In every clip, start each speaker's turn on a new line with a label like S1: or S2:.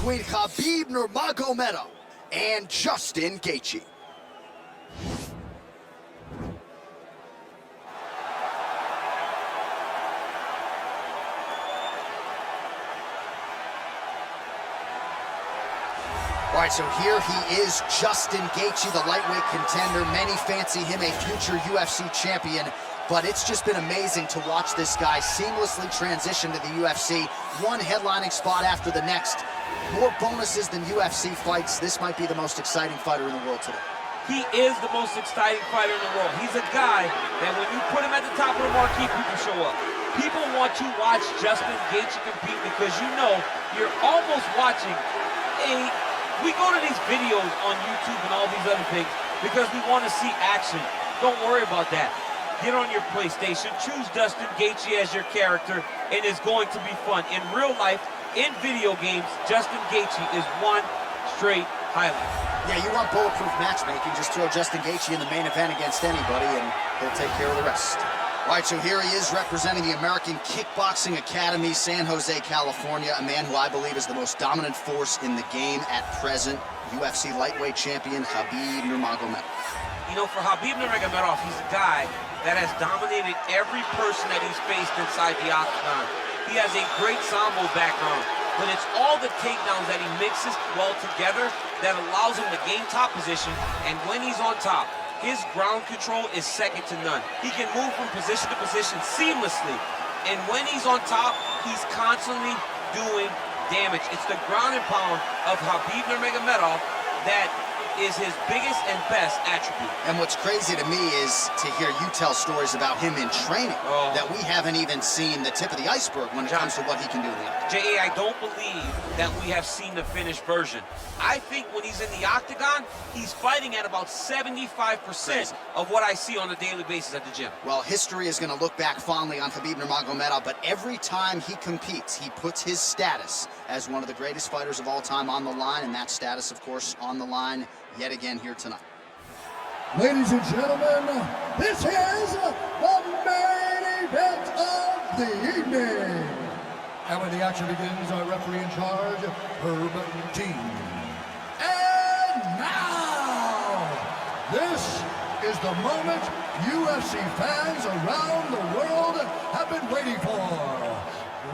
S1: between Habib Nurmagomedov and Justin Geiджи. All right, so here he is, Justin Geiджi, the lightweight contender. Many fancy him a future UFC champion, but it's just been amazing to watch this guy seamlessly transition to the UFC. One headlining spot after the next. More bonuses than UFC fights. This might be the most exciting fighter in the world today.
S2: He is the most exciting fighter in the world. He's a guy that when you put him at the top of the marquee, people show up. People want to watch Justin Geiджi compete because you know you're almost watching a... We go to these videos on YouTube and all these other things because we want to see action. Don't worry about that. Get on your PlayStation, choose Justin Geiджi as your character, and it's going to be fun. In real life, in video games, Justin Geiджi is one straight highlight.
S1: Yeah, you want bulletproof matchmaking, just throw Justin Geiджi in the main event against anybody and he'll take care of the rest. All right, so here he is representing the American Kickboxing Academy, San Jose, California, a man who I believe is the most dominant force in the game at present, UFC lightweight champion Habib Nurmagomedov.
S2: You know, for Habib Nurmagomedov, he's a guy that has dominated every person that he's faced inside the octagon. He has a great sambo background, but it's all the takedowns that he mixes well together that allows him to gain top position, and when he's on top, his ground control is second to none. He can move from position to position seamlessly. And when he's on top, he's constantly doing damage. It's the ground and pound of Habib Nurmagomedov that is his biggest and best attribute.
S1: And what's crazy to me is to hear you tell stories about him in training that we haven't even seen the tip of the iceberg when it comes to what he can do in the octagon.
S2: J.A., I don't believe that we have seen the finished version. I think when he's in the octagon, he's fighting at about 75% of what I see on a daily basis at the gym.
S1: Well, history is going to look back fondly on Habib Nurmagomedov, but every time he competes, he puts his status as one of the greatest fighters of all time on the line, and that status, of course, on the line yet again here tonight.
S3: Ladies and gentlemen, this is the main event of the evening. And when the action begins, our referee in charge, Habib Team. And now, this is the moment UFC fans around the world have been waiting for.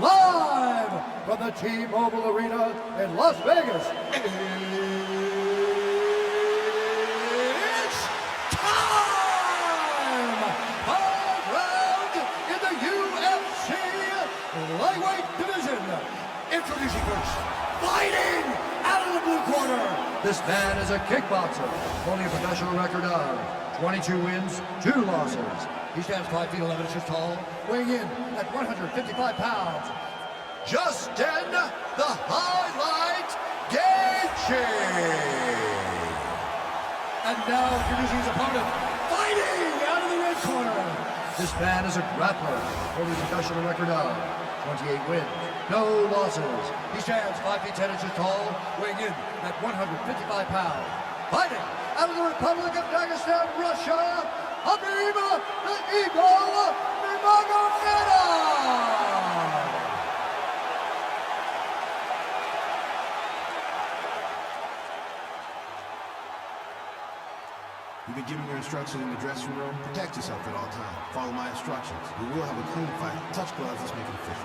S3: Live from the T-Mobile Arena in Las Vegas. Lightweight division. Introducing first, fighting out of the blue corner. This man is a kickboxer, holding a professional record of 22 wins, 2 losses. He stands 5 feet 11 inches tall, weighing in at 155 pounds. Justin, the Highlight Geiджi. And now introducing his opponent, fighting out of the red corner. This man is a grappler, holding a professional record of 28 wins, no losses. He stands 5 feet 10 inches tall, weighing in at 155 pounds. Fighting out of the Republic of Dagestan, Russia, Habib the Eagle Nurmagomedov.
S4: You've been given your instructions in the dressing room. Protect yourself at all times. Follow my instructions. We will have a clean fight. Touch gloves, let's make it official.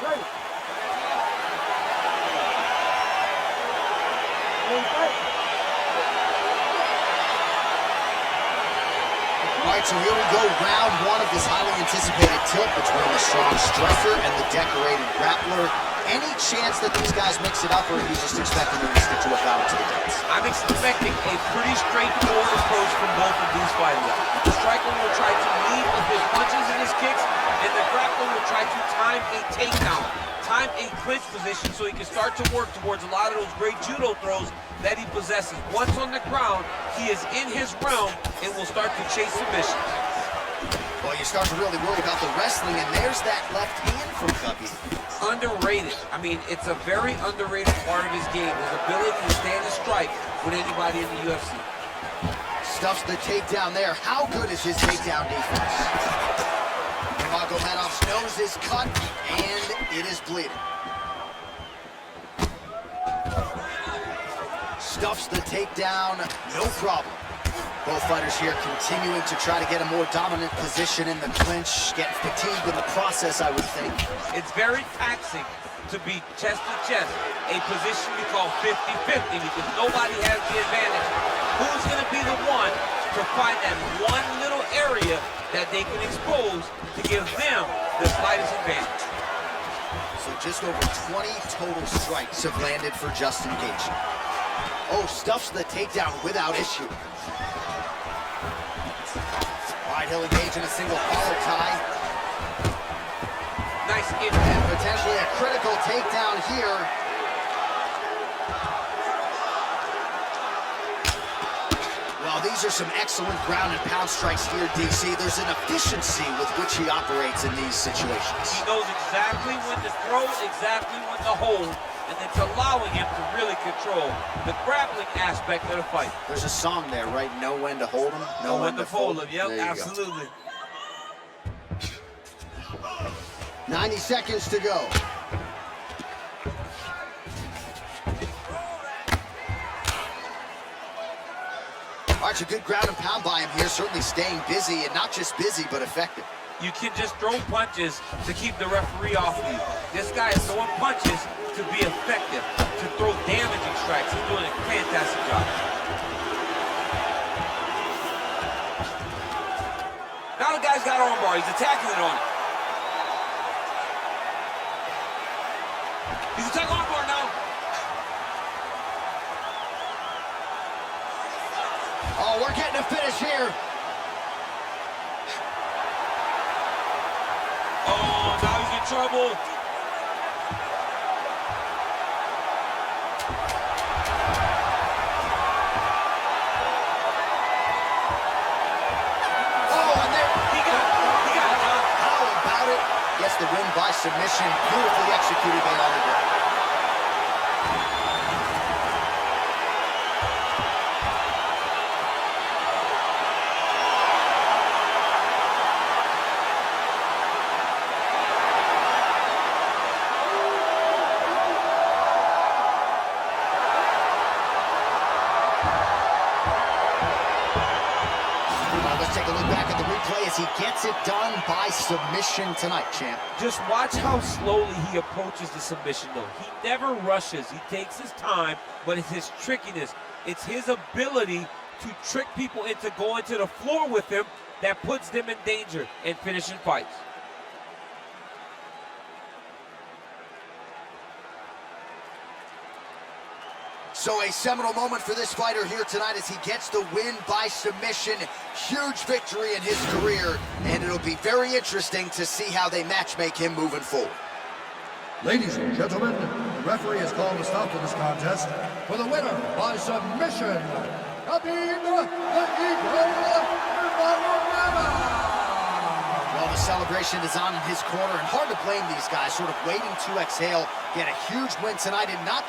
S3: Ready.
S1: All right, so here we go, round one of this highly anticipated tilt between the strong striker and the decorated grappler. Any chance that these guys mix it up, or are you just expecting them to stick to a battle to the death?
S2: I'm expecting a pretty straightforward approach from both of these fighters. The striker will try to lead with his punches and his kicks, and the grappler will try to time a takedown, time a clinch position so he can start to work towards a lot of those great judo throws that he possesses. Once on the ground, he is in his realm and will start to chase submissions.
S1: Well, you start to really worry about the wrestling, and there's that left hand from Habib.
S2: Underrated. I mean, it's a very underrated part of his game, his ability to stand and strike with anybody in the UFC.
S1: Stuffs the takedown there. How good is his takedown defense? Nose is cut, and it is bleeding. Stuffs the takedown, no problem. Both fighters here continuing to try to get a more dominant position in the clinch, getting fatigued in the process, I would think.
S2: It's very taxing to be chest to chest, a position we call 50-50 because nobody has the advantage. Who's going to be the one to find that one little area that they can expose to give them the slightest advantage?
S1: So just over 20 total strikes have landed for Justin Geiджi. Oh, stuffs the takedown without issue. All right, he'll engage in a single collar tie.
S2: Nice
S1: and potentially a critical takedown here. Well, these are some excellent ground and pound strikes here, DC. There's an efficiency with which he operates in these situations.
S2: He knows exactly when to throw, exactly when to hold, and it's allowing him to really control the grappling aspect of the fight.
S1: There's a song there, right? Know when to hold him, know when to fold him.
S2: Yep, absolutely.
S1: 90 seconds to go. All right, a good ground and pound by him here, certainly staying busy, and not just busy, but effective.
S2: You can just throw punches to keep the referee off of you. This guy is throwing punches to be effective, to throw damaging strikes. He's doing a fantastic job. Now the guy's got armbar. He's attacking it on it. He's attacking armbar now.
S1: Oh, we're getting a finish here.
S2: Oh, now he's in trouble.
S1: The win by submission, beautifully executed by all the ground. Let's take a look back at the replay as he gets it done by submission tonight, champ.
S2: Just watch how slowly he approaches the submission, though. He never rushes. He takes his time, but it's his trickiness. It's his ability to trick people into going to the floor with him that puts them in danger and finishing fights.
S1: So a seminal moment for this fighter here tonight as he gets the win by submission. Huge victory in his career, and it'll be very interesting to see how they matchmake him moving forward.
S3: Ladies and gentlemen, the referee has called a stop to this contest for the winner by submission, Habib Nurmagomedov.
S1: Well, the celebration is on in his corner, and hard to blame these guys, sort of waiting to exhale, get a huge win tonight, and not just